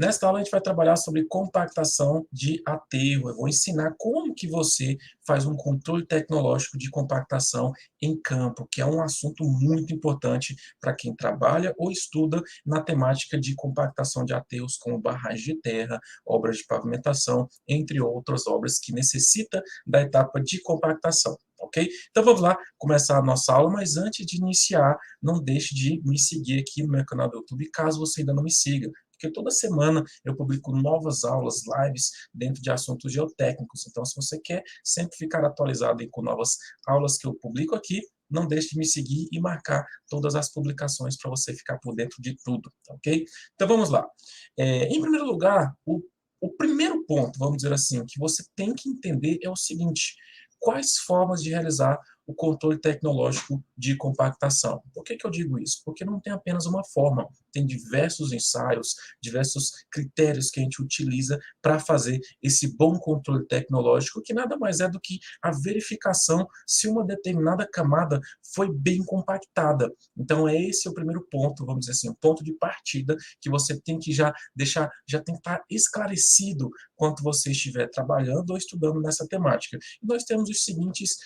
Nesta aula a gente vai trabalhar sobre compactação de aterro. Eu vou ensinar como que você faz um controle tecnológico de compactação em campo, que é um assunto muito importante para quem trabalha ou estuda na temática de compactação de aterros, como barragens de terra, obras de pavimentação, entre outras obras que necessita da etapa de compactação. Ok? Então vamos lá começar a nossa aula, mas antes de iniciar, não deixe de me seguir aqui no meu canal do YouTube, caso você ainda não me siga, porque toda semana eu publico novas aulas, lives, dentro de assuntos geotécnicos. Então, se você quer sempre ficar atualizado com novas aulas que eu publico aqui, não deixe de me seguir e marcar todas as publicações para você ficar por dentro de tudo, ok? Então, vamos lá. Em primeiro lugar, o primeiro ponto, vamos dizer assim, que você tem que entender é o seguinte: quais formas de realizar o controle tecnológico de compactação? Por que eu digo isso? Porque não tem apenas uma forma, tem diversos ensaios, diversos critérios que a gente utiliza para fazer esse bom controle tecnológico, que nada mais é do que a verificação se uma determinada camada foi bem compactada. Então, esse é o primeiro ponto, vamos dizer assim, o ponto de partida que você tem que já deixar, já tem que estar esclarecido quando você estiver trabalhando ou estudando nessa temática. E nós temos os seguintes,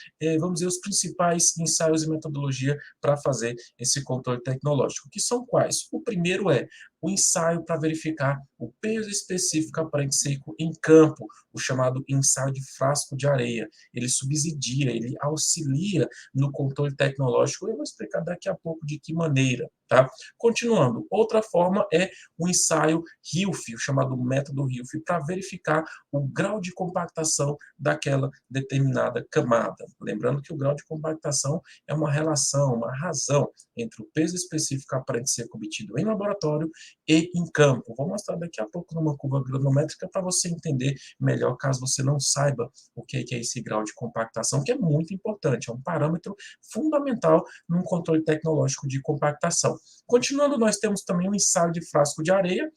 vamos dizer, os principais ensaios e metodologia para fazer esse controle tecnológico, que são quais? O primeiro é o ensaio para verificar o peso específico aparente seco em campo, o chamado ensaio de frasco de areia. Ele subsidia, ele auxilia no controle tecnológico. Eu vou explicar daqui a pouco de que maneira. Tá? Continuando, outra forma é o ensaio Hilf, o chamado método Hilf, para verificar o grau de compactação daquela determinada camada. Lembrando que o grau de compactação é uma relação, uma razão entre o peso específico aparente seco obtido em laboratório e em campo. Vou mostrar daqui a pouco numa curva granulométrica para você entender melhor, caso você não saiba o que é esse grau de compactação, que é muito importante, é um parâmetro fundamental num controle tecnológico de compactação. Continuando, nós temos também um ensaio de frasco de areia,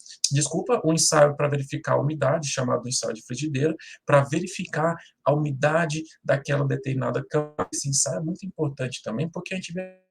um ensaio para verificar a umidade, chamado ensaio de frigideira, para verificar a umidade daquela determinada camada. Esse ensaio é muito importante também, porque a gente vê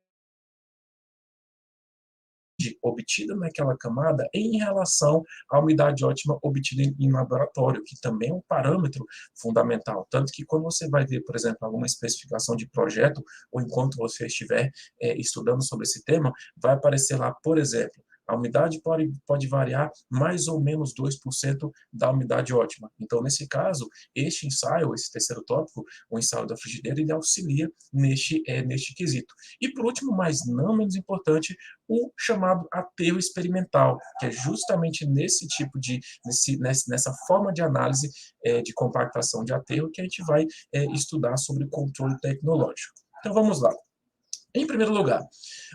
obtida naquela camada em relação à umidade ótima obtida em laboratório, que também é um parâmetro fundamental. Tanto que quando você vai ver, por exemplo, alguma especificação de projeto, ou enquanto você estiver estudando sobre esse tema, vai aparecer lá, por exemplo, a umidade pode variar mais ou menos 2% da umidade ótima. Então, nesse caso, este ensaio, esse terceiro tópico, o ensaio da frigideira, ele auxilia neste quesito. E, por último, mas não menos importante, o chamado aterro experimental, que é justamente nesse tipo de, nessa forma de análise de compactação de aterro que a gente vai estudar sobre controle tecnológico. Então, vamos lá. Em primeiro lugar,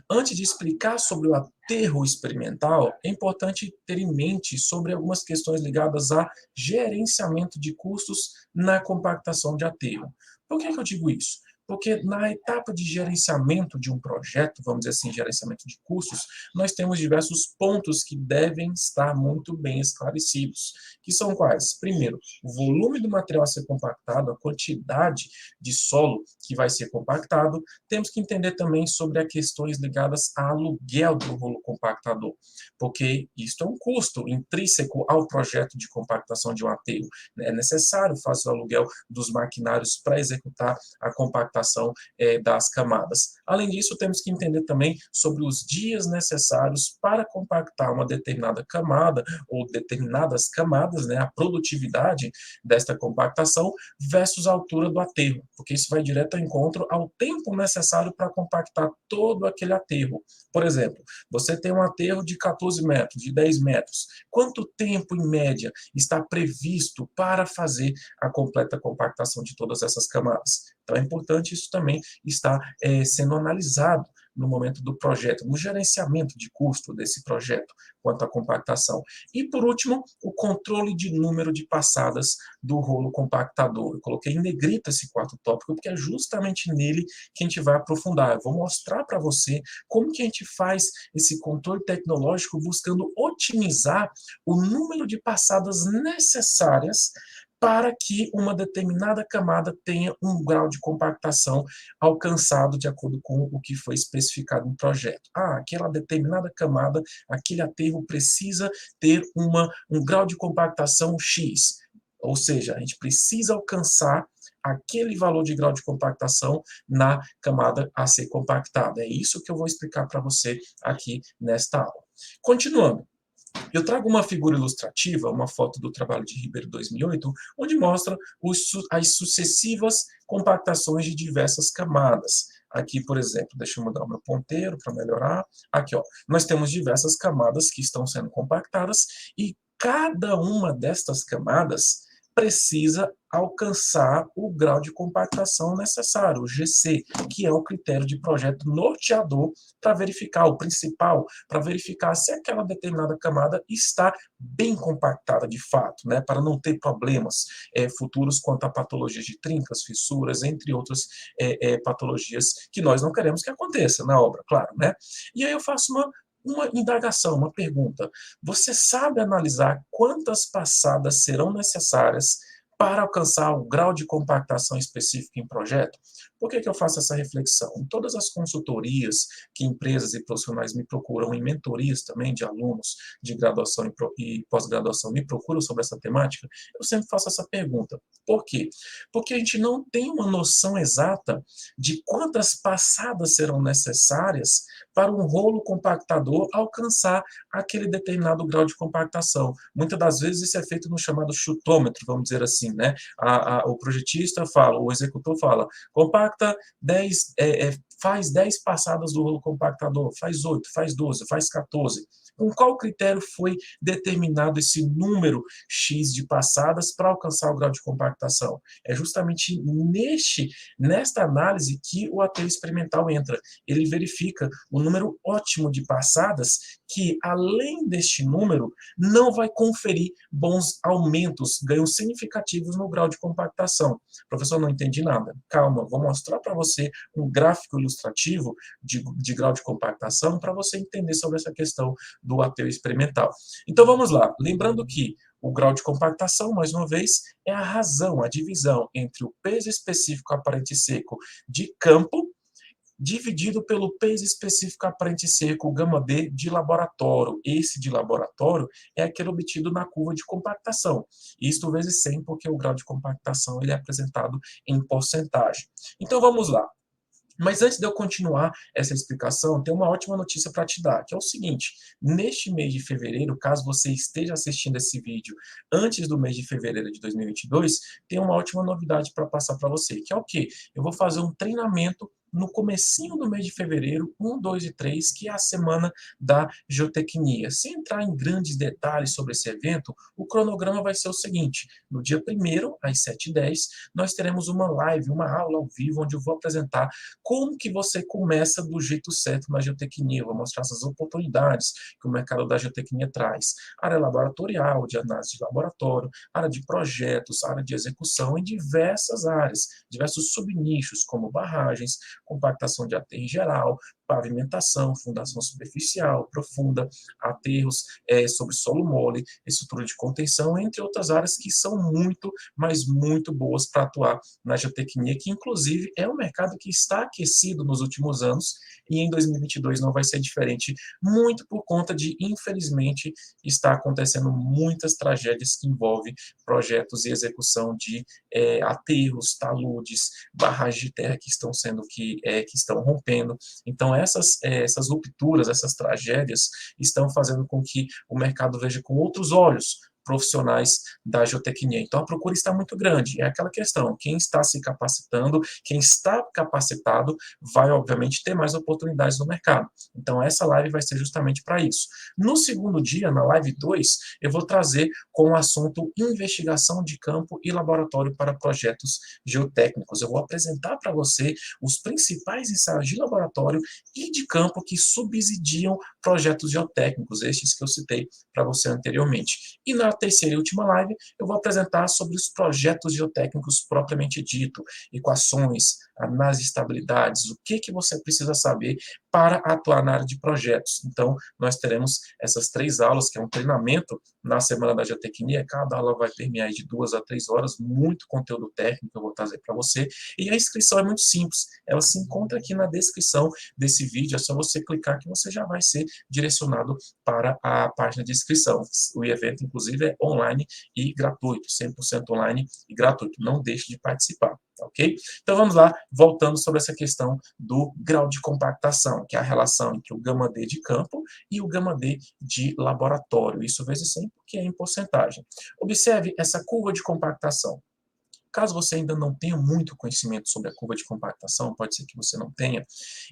antes de explicar sobre o aterro experimental, é importante ter em mente sobre algumas questões ligadas a gerenciamento de custos na compactação de aterro. Por que eu digo isso? Porque na etapa de gerenciamento de um projeto, vamos dizer assim, gerenciamento de custos, nós temos diversos pontos que devem estar muito bem esclarecidos, que são quais? Primeiro, o volume do material a ser compactado, a quantidade de solo que vai ser compactado. Temos que entender também sobre as questões ligadas ao aluguel do rolo compactador, porque isto é um custo intrínseco ao projeto de compactação de um aterro. É necessário fazer o aluguel dos maquinários para executar a compactação das camadas. Além disso, temos que entender também sobre os dias necessários para compactar uma determinada camada ou determinadas camadas, né, a produtividade desta compactação versus a altura do aterro, porque isso vai direto ao encontro ao tempo necessário para compactar todo aquele aterro. Por exemplo, você tem um aterro de 14 metros, de 10 metros. Quanto tempo, em média, está previsto para fazer a completa compactação de todas essas camadas? Então, é importante isso também estar sendo analisado no momento do projeto, no gerenciamento de custo desse projeto, quanto à compactação. E, por último, o controle de número de passadas do rolo compactador. Eu coloquei em negrito esse quarto tópico, porque é justamente nele que a gente vai aprofundar. Eu vou mostrar para você como que a gente faz esse controle tecnológico buscando otimizar o número de passadas necessárias para que uma determinada camada tenha um grau de compactação alcançado de acordo com o que foi especificado no projeto. Aquela determinada camada, aquele aterro precisa ter um grau de compactação X, ou seja, a gente precisa alcançar aquele valor de grau de compactação na camada a ser compactada. É isso que eu vou explicar para você aqui nesta aula. Continuando. Eu trago uma figura ilustrativa, uma foto do trabalho de Ribeiro 2008, onde mostra as sucessivas compactações de diversas camadas. Aqui, por exemplo, deixa eu mudar o meu ponteiro para melhorar. Aqui, ó, nós temos diversas camadas que estão sendo compactadas e cada uma destas camadas precisa alcançar o grau de compactação necessário, o GC, que é o critério de projeto norteador para verificar, o principal, para verificar se aquela determinada camada está bem compactada de fato, né, para não ter problemas futuros quanto a patologias de trincas, fissuras, entre outras patologias que nós não queremos que aconteça na obra, claro, né? E aí eu faço uma indagação, uma pergunta. Você sabe analisar quantas passadas serão necessárias para alcançar o grau de compactação específico em projeto? Por que eu faço essa reflexão? Em todas as consultorias que empresas e profissionais me procuram, em mentorias também de alunos de graduação e pós-graduação me procuram sobre essa temática, eu sempre faço essa pergunta. Por quê? Porque a gente não tem uma noção exata de quantas passadas serão necessárias para um rolo compactador alcançar aquele determinado grau de compactação. Muitas das vezes isso é feito no chamado chutômetro, vamos dizer assim, né? O projetista fala, o executor fala, compacta 10, faz 10 passadas do rolo compactador, faz 8, faz 12, faz 14. Com qual critério foi determinado esse número X de passadas para alcançar o grau de compactação? É justamente nesta análise que o aterro experimental entra. Ele verifica o número ótimo de passadas que, além deste número, não vai conferir bons aumentos, ganhos significativos no grau de compactação. Professor, não entendi nada. Calma, vou mostrar para você um gráfico ilustrativo de grau de compactação para você entender sobre essa questão do aterro experimental. Então vamos lá. Lembrando que o grau de compactação, mais uma vez, é a razão, a divisão entre o peso específico aparente seco de campo dividido pelo peso específico aparente seco, gama D, de laboratório. Esse de laboratório é aquele obtido na curva de compactação. Isto vezes 100, porque o grau de compactação ele é apresentado em porcentagem. Então, vamos lá. Mas antes de eu continuar essa explicação, tem uma ótima notícia para te dar, que é o seguinte: neste mês de fevereiro, caso você esteja assistindo esse vídeo antes do mês de fevereiro de 2022, tem uma ótima novidade para passar para você, que é o quê? Eu vou fazer um treinamento no comecinho do mês de fevereiro, 1, 2 e 3, que é a semana da geotecnia. Sem entrar em grandes detalhes sobre esse evento, o cronograma vai ser o seguinte: no dia 1º, às 7h10, nós teremos uma live, uma aula ao vivo, onde eu vou apresentar como que você começa do jeito certo na geotecnia. Eu vou mostrar essas oportunidades que o mercado da geotecnia traz. Área laboratorial, de análise de laboratório, área de projetos, área de execução, em diversas áreas, diversos subnichos, como barragens, compactação de aterro em geral, pavimentação, fundação superficial, profunda, aterros sobre solo mole, estrutura de contenção, entre outras áreas que são muito, mas muito boas para atuar na geotecnia, que inclusive é um mercado que está aquecido nos últimos anos e em 2022 não vai ser diferente, muito por conta de, infelizmente, está acontecendo muitas tragédias que envolvem projetos e execução de aterros, taludes, barragens de terra que estão que estão rompendo. Então, essas rupturas, essas tragédias estão fazendo com que o mercado veja com outros olhos profissionais da geotecnia. Então, a procura está muito grande. É aquela questão, quem está se capacitando, quem está capacitado, vai, obviamente, ter mais oportunidades no mercado. Então, essa live vai ser justamente para isso. No segundo dia, na live 2, eu vou trazer com o assunto investigação de campo e laboratório para projetos geotécnicos. Eu vou apresentar para você os principais ensaios de laboratório e de campo que subsidiam projetos geotécnicos, estes que eu citei para você anteriormente. E na terceira e última live, eu vou apresentar sobre os projetos geotécnicos propriamente dito, equações, nas estabilidades, o que você precisa saber para atuar na área de projetos. Então, nós teremos essas 3 aulas, que é um treinamento na Semana da Geotecnia. Cada aula vai ter de 2 a 3 horas, muito conteúdo técnico eu vou trazer para você. E a inscrição é muito simples, ela se encontra aqui na descrição desse vídeo, é só você clicar que você já vai ser direcionado para a página de inscrição. O evento, inclusive, é online e gratuito, 100% online e gratuito. Não deixe de participar, ok? Então vamos lá, voltando sobre essa questão do grau de compactação, que é a relação entre o γ-D de campo e o γ-D de laboratório. Isso vezes 100, porque é em porcentagem. Observe essa curva de compactação. Caso você ainda não tenha muito conhecimento sobre a curva de compactação, pode ser que você não tenha,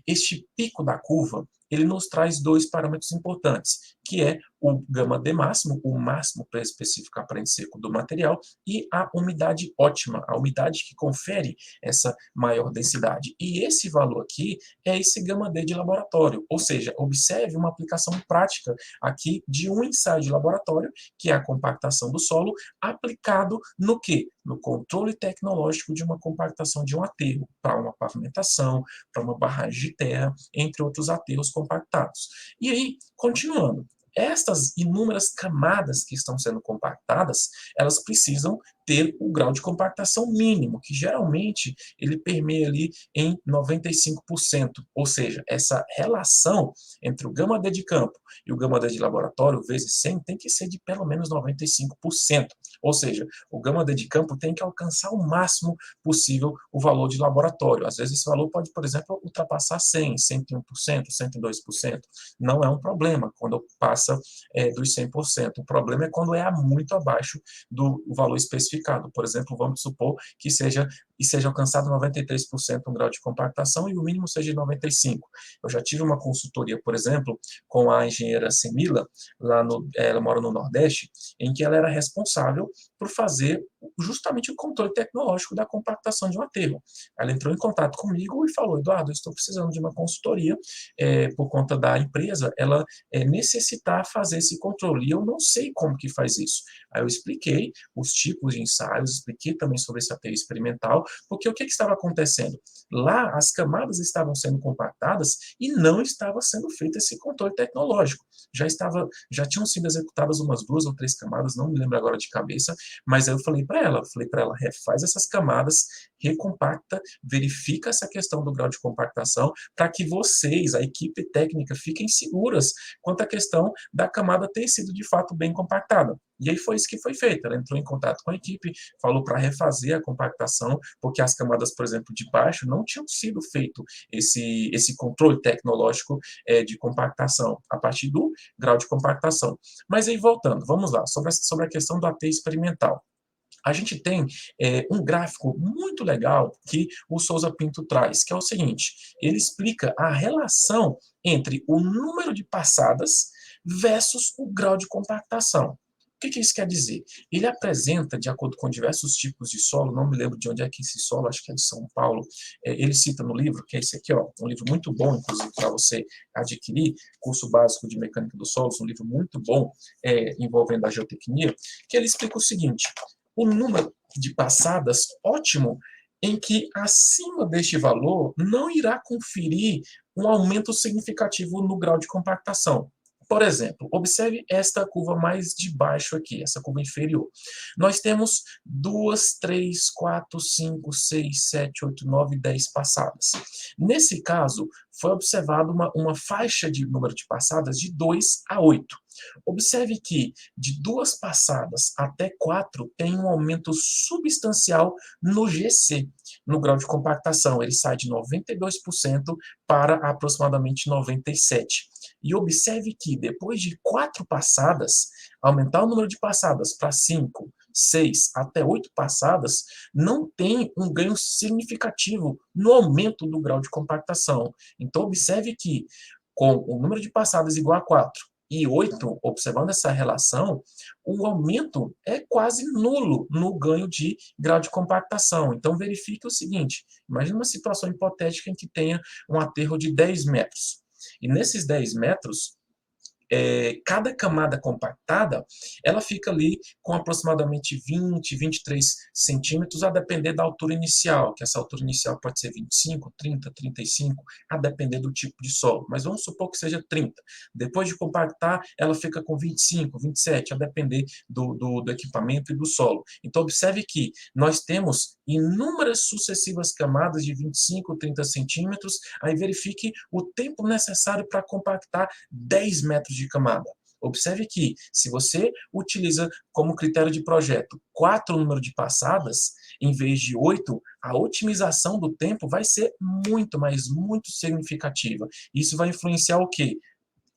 este pico da curva, ele nos traz 2 parâmetros importantes, que é o γ-D máximo, o máximo específico aparente seco do material, e a umidade ótima, a umidade que confere essa maior densidade. E esse valor aqui é esse γ-D de laboratório, ou seja, observe uma aplicação prática aqui de um ensaio de laboratório, que é a compactação do solo, aplicado no quê? No controle tecnológico de uma compactação de um aterro, para uma pavimentação, para uma barragem de terra, entre outros aterros compactados. E aí, continuando, estas inúmeras camadas que estão sendo compactadas, elas precisam ter o grau de compactação mínimo, que geralmente ele permeia ali em 95%, ou seja, essa relação entre o γ-D de campo e o γ-D de laboratório vezes 100 tem que ser de pelo menos 95%, ou seja, o γ-D de campo tem que alcançar o máximo possível o valor de laboratório. Às vezes esse valor pode, por exemplo, ultrapassar 100, 101%, 102%. Não é um problema quando passa dos 100%. O problema é quando é muito abaixo do valor especificado. Por exemplo, vamos supor que seja alcançado 93% um grau de compactação e o mínimo seja de 95%. Eu já tive uma consultoria, por exemplo, com a engenheira Semila, ela mora no Nordeste, em que ela era responsável por fazer justamente o controle tecnológico da compactação de um aterro. Ela entrou em contato comigo e falou: Eduardo, eu estou precisando de uma consultoria por conta da empresa, ela necessitar fazer esse controle, e eu não sei como que faz isso. Aí eu expliquei os tipos de ensaios, expliquei também sobre esse aterro experimental, porque o que estava acontecendo? Lá as camadas estavam sendo compactadas e não estava sendo feito esse controle tecnológico. Já tinham sido executadas umas 2 ou 3 camadas, não me lembro agora de cabeça, mas aí eu falei para ela, refaz essas camadas, recompacta, verifica essa questão do grau de compactação, para que vocês, a equipe técnica, fiquem seguras quanto à questão da camada ter sido de fato bem compactada. E aí foi isso que foi feito. Ela entrou em contato com a equipe, falou para refazer a compactação, porque as camadas, por exemplo, de baixo não tinham sido feito esse controle tecnológico de compactação, a partir do grau de compactação. Mas aí, voltando, vamos lá, sobre a questão do aterro experimental. A gente tem um gráfico muito legal que o Souza Pinto traz, que é o seguinte: ele explica a relação entre o número de passadas versus o grau de compactação. O que isso quer dizer? Ele apresenta, de acordo com diversos tipos de solo, não me lembro de onde é que esse solo, acho que é de São Paulo, ele cita no livro, que é esse aqui, ó, um livro muito bom, inclusive, para você adquirir, curso básico de mecânica dos solos, um livro muito bom, envolvendo a geotecnia, que ele explica o seguinte: o número de passadas ótimo, em que acima deste valor não irá conferir um aumento significativo no grau de compactação. Por exemplo, observe esta curva mais de baixo aqui, essa curva inferior. Nós temos 2, 3, 4, 5, 6, 7, 8, 9, 10 passadas. Nesse caso, foi observado uma faixa de número de passadas de 2 a 8. Observe que de 2 passadas até 4 tem um aumento substancial no GC, no grau de compactação. Ele sai de 92% para aproximadamente 97%. E observe que depois de 4 passadas, aumentar o número de passadas para 5, 6 até 8 passadas, não tem um ganho significativo no aumento do grau de compactação. Então, observe que com o número de passadas igual a 4 e 8, observando essa relação, o aumento é quase nulo no ganho de grau de compactação. Então, verifique o seguinte: imagine uma situação hipotética em que tenha um aterro de 10 metros. E nesses 10 metros, cada camada compactada, ela fica ali com aproximadamente 20, 23 centímetros, a depender da altura inicial, que essa altura inicial pode ser 25, 30, 35, a depender do tipo de solo, mas vamos supor que seja 30. Depois de compactar, ela fica com 25, 27, a depender do equipamento e do solo. Então, observe que nós temos inúmeras sucessivas camadas de 25, 30 centímetros, aí verifique o tempo necessário para compactar 10 metros de camada. Observe que, se você utiliza como critério de projeto 4 número de passadas, em vez de 8, a otimização do tempo vai ser muito, mas muito significativa. Isso vai influenciar o quê?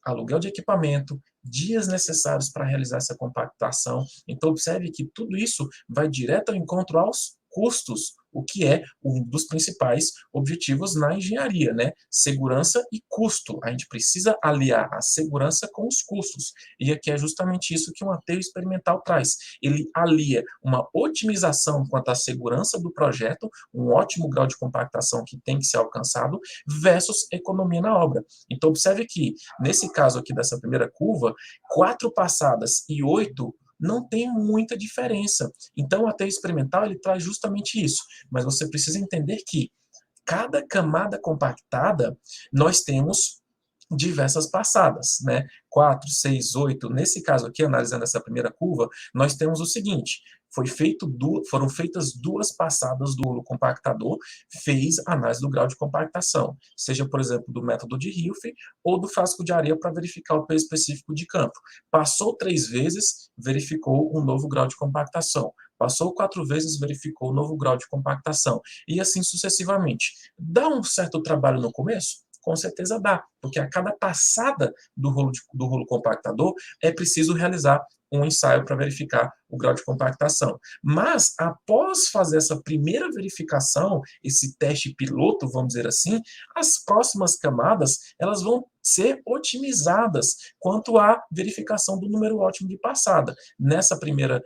Aluguel de equipamento, dias necessários para realizar essa compactação. Então, observe que tudo isso vai direto ao encontro aos custos, o que é um dos principais objetivos na engenharia, né? Segurança e custo. A gente precisa aliar a segurança com os custos. E aqui é justamente isso que um aterro experimental traz. Ele alia uma otimização quanto à segurança do projeto, um ótimo grau de compactação que tem que ser alcançado, versus economia na obra. Então, observe que, nesse caso aqui dessa primeira curva, 4 passadas e 8 não tem muita diferença. Então, o aterro experimental ele traz justamente isso. Mas você precisa entender que cada camada compactada, nós temos diversas passadas, né? 4, 6, 8. Nesse caso aqui, analisando essa primeira curva, nós temos o seguinte: foram feitas 2 passadas do rolo compactador, fez análise do grau de compactação, seja, por exemplo, do método de Hilfe ou do frasco de areia para verificar o peso específico de campo. Passou 3 vezes, verificou um novo grau de compactação. Passou 4 vezes, verificou um novo grau de compactação. E assim sucessivamente. Dá um certo trabalho no começo? Com certeza dá, porque a cada passada do rolo compactador é preciso realizar um ensaio para verificar o grau de compactação. Mas, após fazer essa primeira verificação, esse teste piloto, vamos dizer assim, as próximas camadas elas vão ser otimizadas quanto à verificação do número ótimo de passada. Nessa primeira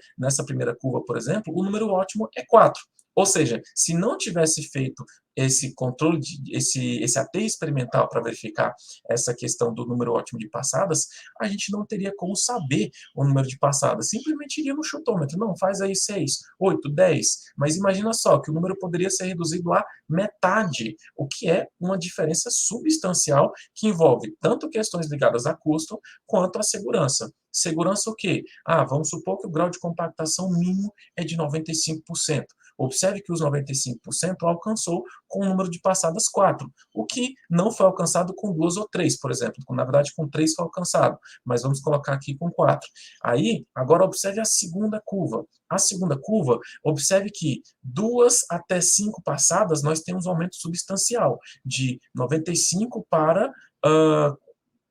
curva, por exemplo, o número ótimo é 4. Ou seja, se não tivesse feito esse controle, esse AT experimental para verificar essa questão do número ótimo de passadas, a gente não teria como saber o número de passadas. Simplesmente iria no chutômetro. Não, faz aí 6, 8, 10. Mas imagina só que o número poderia ser reduzido a metade, o que é uma diferença substancial que envolve tanto questões ligadas a custo quanto a segurança. Segurança o quê? Vamos supor que o grau de compactação mínimo é de 95%. Observe que os 95% alcançou com o número de passadas 4, o que não foi alcançado com 2 ou 3, por exemplo. Na verdade, com 3 foi alcançado, mas vamos colocar aqui com 4. Aí, agora observe a segunda curva. A segunda curva, observe que 2 até 5 passadas, nós temos um aumento substancial, de 95 para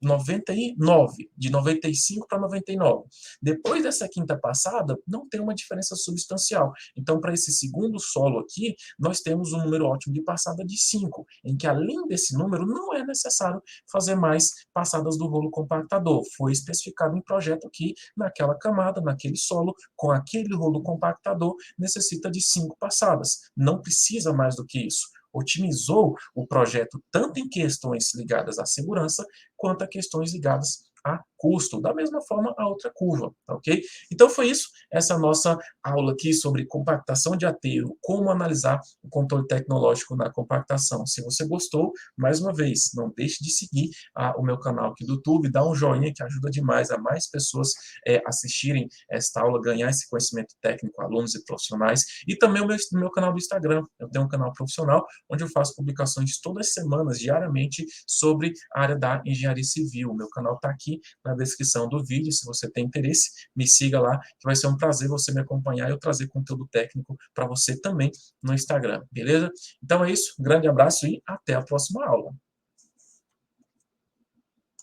99, de 95 para 99. Depois dessa quinta passada, não tem uma diferença substancial. Então, para esse segundo solo aqui, nós temos um número ótimo de passada de 5, em que além desse número, não é necessário fazer mais passadas do rolo compactador. Foi especificado em projeto que naquela camada, naquele solo, com aquele rolo compactador, necessita de 5 passadas. Não precisa mais do que isso. Otimizou o projeto tanto em questões ligadas à segurança, quanto a questões ligadas a custo. Da mesma forma, a outra curva, tá ok? Então, foi isso, essa nossa aula aqui sobre compactação de aterro, como analisar o controle tecnológico na compactação. Se você gostou, mais uma vez, não deixe de seguir o meu canal aqui do YouTube, dá um joinha que ajuda demais a mais pessoas assistirem esta aula, ganhar esse conhecimento técnico, alunos e profissionais, e também o meu canal do Instagram. Eu tenho um canal profissional, onde eu faço publicações todas as semanas, diariamente, sobre a área da engenharia civil. O meu canal está aqui na descrição do vídeo. Se você tem interesse, me siga lá, que vai ser um prazer você me acompanhar e eu trazer conteúdo técnico para você também no Instagram, beleza? Então é isso, um grande abraço e até a próxima aula.